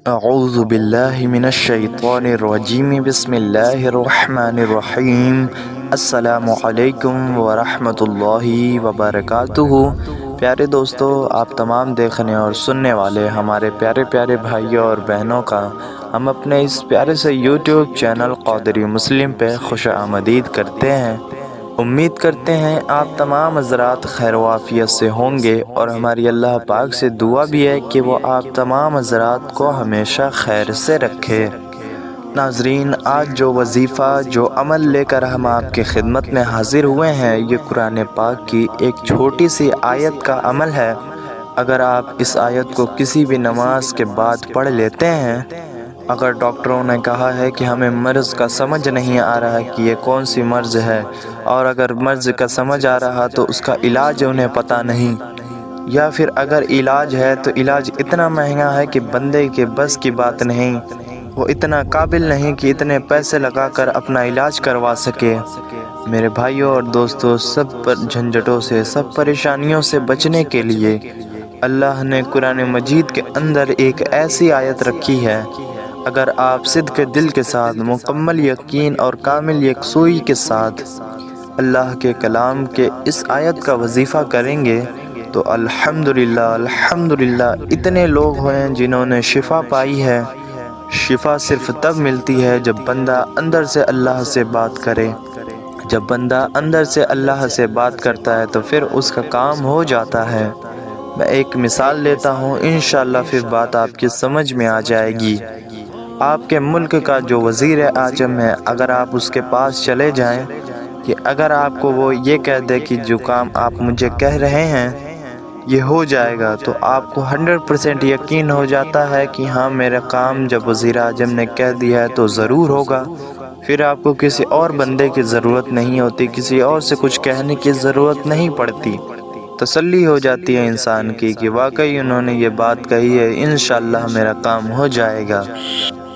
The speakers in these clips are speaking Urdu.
اعوذ باللہ من الشیطان الرجیم بسم اللہ الرحمن الرحیم السلام علیکم ورحمۃ اللہ وبرکاتہ۔ پیارے دوستو، آپ تمام دیکھنے اور سننے والے ہمارے پیارے پیارے بھائیوں اور بہنوں کا ہم اپنے اس پیارے سے یوٹیوب چینل قادری مسلم پہ خوش آمدید کرتے ہیں۔ امید کرتے ہیں آپ تمام حضرات خیر و عافیت سے ہوں گے، اور ہماری اللہ پاک سے دعا بھی ہے کہ وہ آپ تمام حضرات کو ہمیشہ خیر سے رکھے۔ ناظرین، آج جو وظیفہ، جو عمل لے کر ہم آپ کی خدمت میں حاضر ہوئے ہیں، یہ قرآن پاک کی ایک چھوٹی سی آیت کا عمل ہے۔ اگر آپ اس آیت کو کسی بھی نماز کے بعد پڑھ لیتے ہیں، اگر ڈاکٹروں نے کہا ہے کہ ہمیں مرض کا سمجھ نہیں آ رہا کہ یہ کون سی مرض ہے، اور اگر مرض کا سمجھ آ رہا تو اس کا علاج انہیں پتہ نہیں، یا پھر اگر علاج ہے تو علاج اتنا مہنگا ہے کہ بندے کے بس کی بات نہیں، وہ اتنا قابل نہیں کہ اتنے پیسے لگا کر اپنا علاج کروا سکے۔ میرے بھائیوں اور دوستو، سب جھنجھٹوں سے، سب پریشانیوں سے بچنے کے لیے اللہ نے قرآن مجید کے اندر ایک ایسی آیت رکھی ہے۔ اگر آپ صدق دل کے ساتھ، مکمل یقین اور کامل یکسوئی کے ساتھ اللہ کے کلام کے اس آیت کا وظیفہ کریں گے تو الحمدللہ الحمدللہ اتنے لوگ ہیں جنہوں نے شفا پائی ہے۔ شفا صرف تب ملتی ہے جب بندہ اندر سے اللہ سے بات کرے۔ جب بندہ اندر سے اللہ سے بات کرتا ہے تو پھر اس کا کام ہو جاتا ہے۔ میں ایک مثال لیتا ہوں، انشاءاللہ پھر بات آپ کی سمجھ میں آ جائے گی۔ آپ کے ملک کا جو وزیر اعظم ہے، اگر آپ اس کے پاس چلے جائیں کہ اگر آپ کو وہ یہ کہہ دے کہ جو کام آپ مجھے کہہ رہے ہیں یہ ہو جائے گا، تو آپ کو 100% یقین ہو جاتا ہے کہ ہاں میرا کام جب وزیر اعظم نے کہہ دیا ہے تو ضرور ہوگا۔ پھر آپ کو کسی اور بندے کی ضرورت نہیں ہوتی، کسی اور سے کچھ کہنے کی ضرورت نہیں پڑتی۔ تسلی ہو جاتی ہے انسان کی کہ واقعی انہوں نے یہ بات کہی ہے، انشاءاللہ میرا کام ہو جائے گا،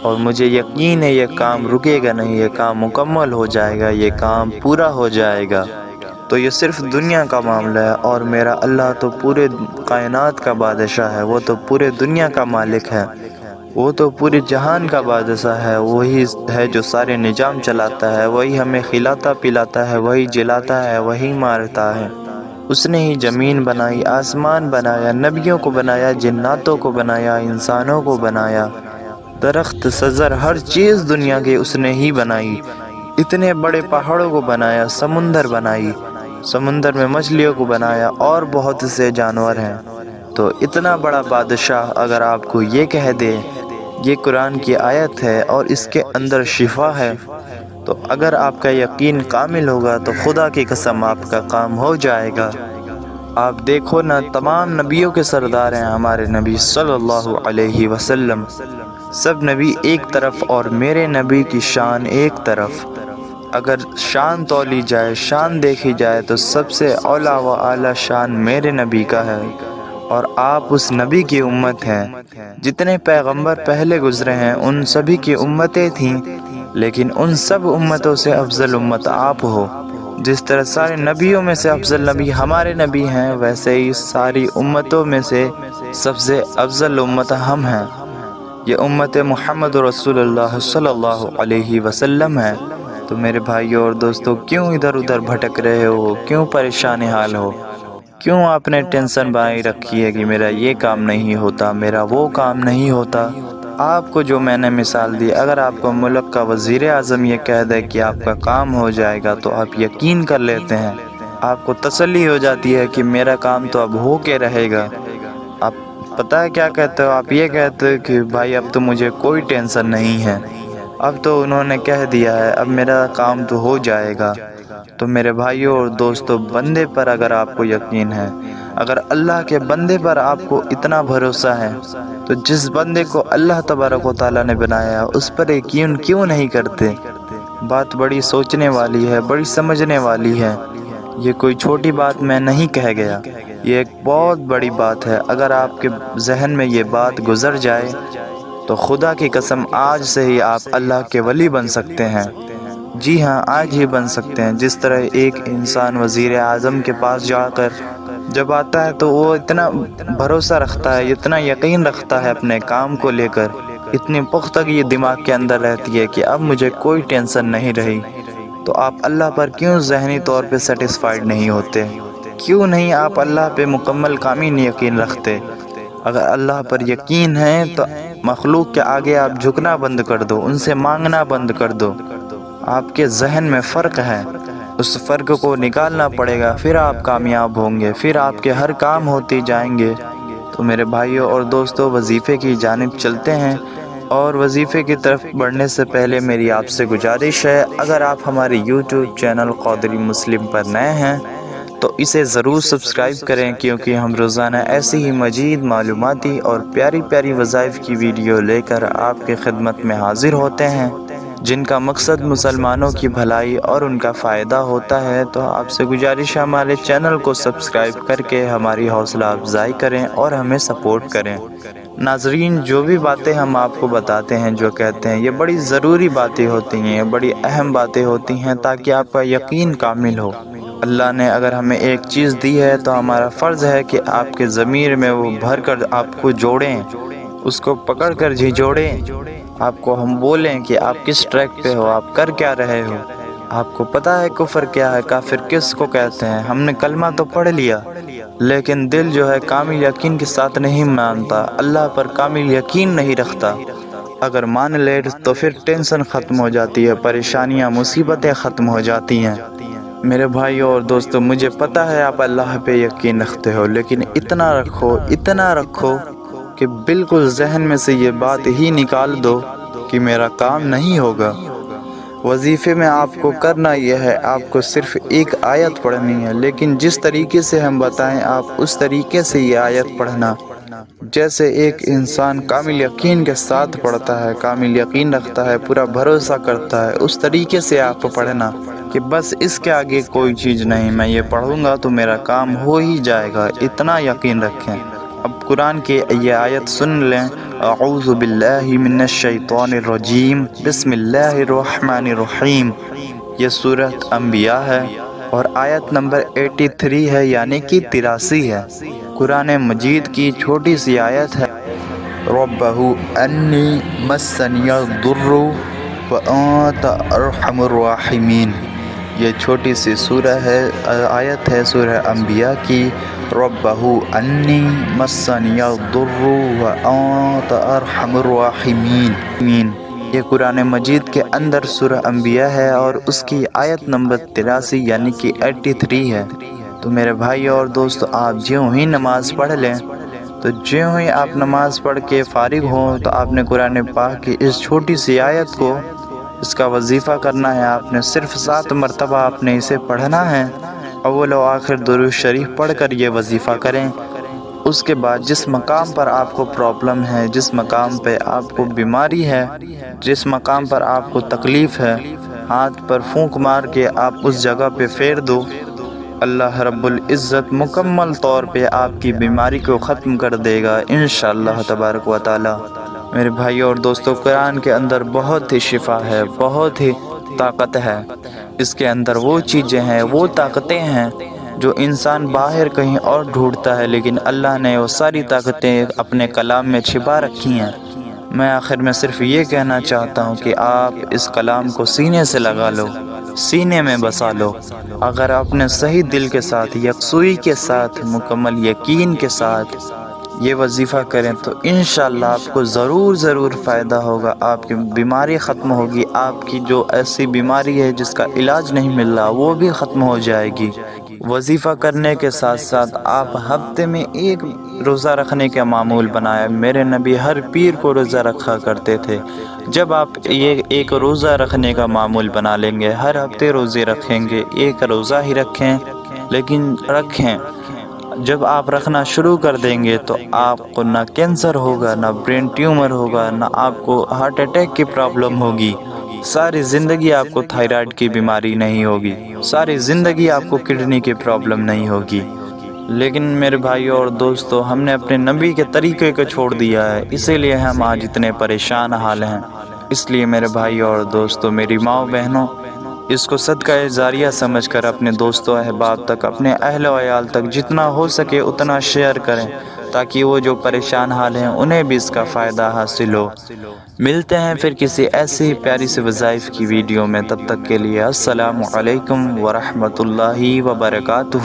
اور مجھے یقین ہے یہ کام رکے گا نہیں، یہ کام مکمل ہو جائے گا، یہ کام پورا ہو جائے گا۔ تو یہ صرف دنیا کا معاملہ ہے، اور میرا اللہ تو پورے کائنات کا بادشاہ ہے، وہ تو پورے دنیا کا مالک ہے، وہ تو پورے جہان کا بادشاہ ہے، وہی ہے جو سارے نظام چلاتا ہے، وہی ہمیں کھلاتا پلاتا ہے، وہی جلاتا ہے، وہی مارتا ہے۔ اس نے ہی زمین بنائی، آسمان بنایا، نبیوں کو بنایا، جناتوں کو بنایا، انسانوں کو بنایا، درخت، شجر، ہر چیز دنیا کے اس نے ہی بنائی۔ اتنے بڑے پہاڑوں کو بنایا، سمندر بنائی، سمندر میں مچھلیوں کو بنایا، اور بہت سے جانور ہیں۔ تو اتنا بڑا بادشاہ اگر آپ کو یہ کہہ دے یہ قرآن کی آیت ہے اور اس کے اندر شفا ہے، تو اگر آپ کا یقین کامل ہوگا تو خدا کی قسم آپ کا کام ہو جائے گا۔ آپ دیکھو نا، تمام نبیوں کے سردار ہیں ہمارے نبی صلی اللہ علیہ وسلم۔ سب نبی ایک طرف اور میرے نبی کی شان ایک طرف۔ اگر شان تولی جائے، شان دیکھی جائے تو سب سے اعلیٰ و اعلیٰ شان میرے نبی کا ہے، اور آپ اس نبی کی امت ہیں۔ جتنے پیغمبر پہلے گزرے ہیں ان سبھی کی امتیں تھیں، لیکن ان سب امتوں سے افضل امت آپ ہو۔ جس طرح سارے نبیوں میں سے افضل نبی ہمارے نبی ہیں، ویسے ہی ساری امتوں میں سے سب سے افضل امت ہم ہیں۔ یہ امت محمد رسول اللہ صلی اللہ علیہ وسلم ہے۔ تو میرے بھائیوں اور دوستوں، کیوں ادھر ادھر بھٹک رہے ہو؟ کیوں پریشان حال ہو؟ کیوں آپ نے ٹینشن بنائی رکھی ہے کہ میرا یہ کام نہیں ہوتا، میرا وہ کام نہیں ہوتا؟ آپ کو جو میں نے مثال دی، اگر آپ کو ملک کا وزیر اعظم یہ کہہ دے کہ آپ کا کام ہو جائے گا تو آپ یقین کر لیتے ہیں، آپ کو تسلی ہو جاتی ہے کہ میرا کام تو اب ہو کے رہے گا۔ آپ پتہ ہے کیا کہتے ہو؟ آپ یہ کہتے ہو کہ بھائی اب تو مجھے کوئی ٹینشن نہیں ہے، اب تو انہوں نے کہہ دیا ہے، اب میرا کام تو ہو جائے گا۔ تو میرے بھائیوں اور دوستو، بندے پر اگر آپ کو یقین ہے، اگر اللہ کے بندے پر آپ کو اتنا بھروسہ ہے، تو جس بندے کو اللہ تبارک و تعالیٰ نے بنایا اس پر یقین کیوں نہیں کرتے؟ بات بڑی سوچنے والی ہے، بڑی سمجھنے والی ہے۔ یہ کوئی چھوٹی بات میں نہیں کہہ گیا، یہ ایک بہت بڑی بات ہے۔ اگر آپ کے ذہن میں یہ بات گزر جائے تو خدا کی قسم آج سے ہی آپ اللہ کے ولی بن سکتے ہیں۔ جی ہاں، آج ہی بن سکتے ہیں۔ جس طرح ایک انسان وزیر اعظم کے پاس جا کر جب آتا ہے تو وہ اتنا بھروسہ رکھتا ہے، اتنا یقین رکھتا ہے اپنے کام کو لے کر اتنی پختگی دماغ کے اندر رہتی ہے کہ اب مجھے کوئی ٹینشن نہیں رہی، تو آپ اللہ پر کیوں ذہنی طور پہ سیٹسفائیڈ نہیں ہوتے؟ کیوں نہیں آپ اللہ پہ مکمل کامل یقین رکھتے؟ اگر اللہ پر یقین ہے تو مخلوق کے آگے آپ جھکنا بند کر دو، ان سے مانگنا بند کر دو۔ آپ کے ذہن میں فرق ہے، اس فرق کو نکالنا پڑے گا، پھر آپ کامیاب ہوں گے، پھر آپ کے ہر کام ہوتے جائیں گے۔ تو میرے بھائیوں اور دوستوں، وظیفے کی جانب چلتے ہیں، اور وظیفے کی طرف بڑھنے سے پہلے میری آپ سے گزارش ہے، اگر آپ ہمارے یوٹیوب چینل قادری مسلم پر نئے ہیں تو اسے ضرور سبسکرائب کریں، کیونکہ ہم روزانہ ایسی ہی مزید معلوماتی اور پیاری پیاری وظائف کی ویڈیو لے کر آپ کی خدمت میں حاضر ہوتے ہیں، جن کا مقصد مسلمانوں کی بھلائی اور ان کا فائدہ ہوتا ہے۔ تو آپ سے گزارش ہے ہمارے چینل کو سبسکرائب کر کے ہماری حوصلہ افزائی کریں اور ہمیں سپورٹ کریں۔ ناظرین، جو بھی باتیں ہم آپ کو بتاتے ہیں، جو کہتے ہیں، یہ بڑی ضروری باتیں ہوتی ہیں، بڑی اہم باتیں ہوتی ہیں، تاکہ آپ کا یقین کامل ہو۔ اللہ نے اگر ہمیں ایک چیز دی ہے تو ہمارا فرض ہے کہ آپ کے ضمیر میں وہ بھر کر آپ کو جوڑیں، اس کو پکڑ کر جھنجھوڑیں۔ آپ کو ہم بولیں کہ آپ کس ٹریک پہ ہو، آپ کر کیا رہے ہو، آپ کو پتہ ہے کفر کیا ہے، کافر کس کو کہتے ہیں۔ ہم نے کلمہ تو پڑھ لیا، لیکن دل جو ہے کامل یقین کے ساتھ نہیں مانتا، اللہ پر کامل یقین نہیں رکھتا۔ اگر مان لے تو پھر ٹینشن ختم ہو جاتی ہے، پریشانیاں مصیبتیں ختم ہو جاتی ہیں۔ میرے بھائیوں اور دوستوں، مجھے پتہ ہے آپ اللہ پہ یقین رکھتے ہو، لیکن اتنا رکھو کہ بالکل ذہن میں سے یہ بات ہی نکال دو کہ میرا کام نہیں ہوگا۔ وظیفے میں آپ کو کرنا یہ ہے، آپ کو صرف ایک آیت پڑھنی ہے، لیکن جس طریقے سے ہم بتائیں آپ اس طریقے سے یہ آیت پڑھنا، جیسے ایک انسان کامل یقین کے ساتھ پڑھتا ہے، کامل یقین رکھتا ہے، پورا بھروسہ کرتا ہے، اس طریقے سے آپ پڑھنا کہ بس اس کے آگے کوئی چیز نہیں، میں یہ پڑھوں گا تو میرا کام ہو ہی جائے گا، اتنا یقین رکھیں۔ اب قرآن کی یہ آیت سن لیں، اعوذ باللہ من الشیطان الرجیم، بسم اللہ الرحمن الرحیم۔ یہ سورۃ انبیاء ہے اور آیت نمبر 83 ہے، یعنی کہ 83 ہے۔ قرآن مجید کی چھوٹی سی آیت ہے، ربہ انی مسنی الضر وانت ارحم الراحمین۔ یہ چھوٹی سی سورہ ہے، آیت ہے سورہ انبیاء کی، ربہ انی مسنی الضر وانت ارحم الراحمین۔ یہ قرآن مجید کے اندر سورہ انبیاء ہے اور اس کی آیت نمبر 83 یعنی کہ 83 ہے۔ تو میرے بھائی اور دوست، آپ جیوں ہی نماز پڑھ لیں، تو جیوں ہی آپ نماز پڑھ کے فارغ ہوں تو آپ نے قرآن پاک کی اس چھوٹی سی آیت کو، اس کا وظیفہ کرنا ہے۔ آپ نے صرف 7 مرتبہ آپ نے اسے پڑھنا ہے، اول و آخر درود شریف پڑھ کر یہ وظیفہ کریں۔ اس کے بعد جس مقام پر آپ کو پرابلم ہے، جس مقام پہ آپ کو بیماری ہے، جس مقام پر آپ کو تکلیف ہے، ہاتھ پر پھونک مار کے آپ اس جگہ پہ پھیر دو، اللہ رب العزت مکمل طور پہ آپ کی بیماری کو ختم کر دے گا انشاءاللہ تبارک و تعالی۔ میرے بھائی اور دوستو، قرآن کے اندر بہت ہی شفا ہے، بہت ہی طاقت ہے، اس کے اندر وہ چیزیں ہیں، وہ طاقتیں ہیں جو انسان باہر کہیں اور ڈھونڈتا ہے، لیکن اللہ نے وہ ساری طاقتیں اپنے کلام میں چھپا رکھی ہیں۔ میں آخر میں صرف یہ کہنا چاہتا ہوں کہ آپ اس کلام کو سینے سے لگا لو، سینے میں بسا لو۔ اگر آپ نے صحیح دل کے ساتھ، یکسوئی کے ساتھ، مکمل یقین کے ساتھ یہ وظیفہ کریں تو انشاءاللہ آپ کو ضرور فائدہ ہوگا، آپ کی بیماری ختم ہوگی، آپ کی جو ایسی بیماری ہے جس کا علاج نہیں مل رہا وہ بھی ختم ہو جائے گی۔ وظیفہ کرنے کے ساتھ ساتھ آپ ہفتے میں ایک روزہ رکھنے کا معمول بنایا۔ میرے نبی ہر پیر کو روزہ رکھا کرتے تھے۔ جب آپ یہ ایک روزہ رکھنے کا معمول بنا لیں گے، ہر ہفتے روزے رکھیں گے، ایک روزہ ہی رکھیں لیکن رکھیں، جب آپ رکھنا شروع کر دیں گے تو آپ کو نہ کینسر ہوگا، نہ برین ٹیومر ہوگا، نہ آپ کو ہارٹ اٹیک کی پرابلم ہوگی، ساری زندگی آپ کو تھائرائیڈ کی بیماری نہیں ہوگی، ساری زندگی آپ کو کڈنی کی پرابلم نہیں ہوگی۔ لیکن میرے بھائیو اور دوستو، ہم نے اپنے نبی کے طریقے کو چھوڑ دیا ہے، اسی لیے ہم آج اتنے پریشان حال ہیں۔ اس لیے میرے بھائیو اور دوستو، میری ماں بہنوں، اس کو صدقہ جاریہ سمجھ کر اپنے دوستوں احباب تک، اپنے اہل و عیال تک جتنا ہو سکے اتنا شیئر کریں، تاکہ وہ جو پریشان حال ہیں انہیں بھی اس کا فائدہ حاصل ہو۔ ملتے ہیں پھر کسی ایسی ہی پیاری سے وظائف کی ویڈیو میں، تب تک کے لیے السلام علیکم ورحمۃ اللہ وبرکاتہ۔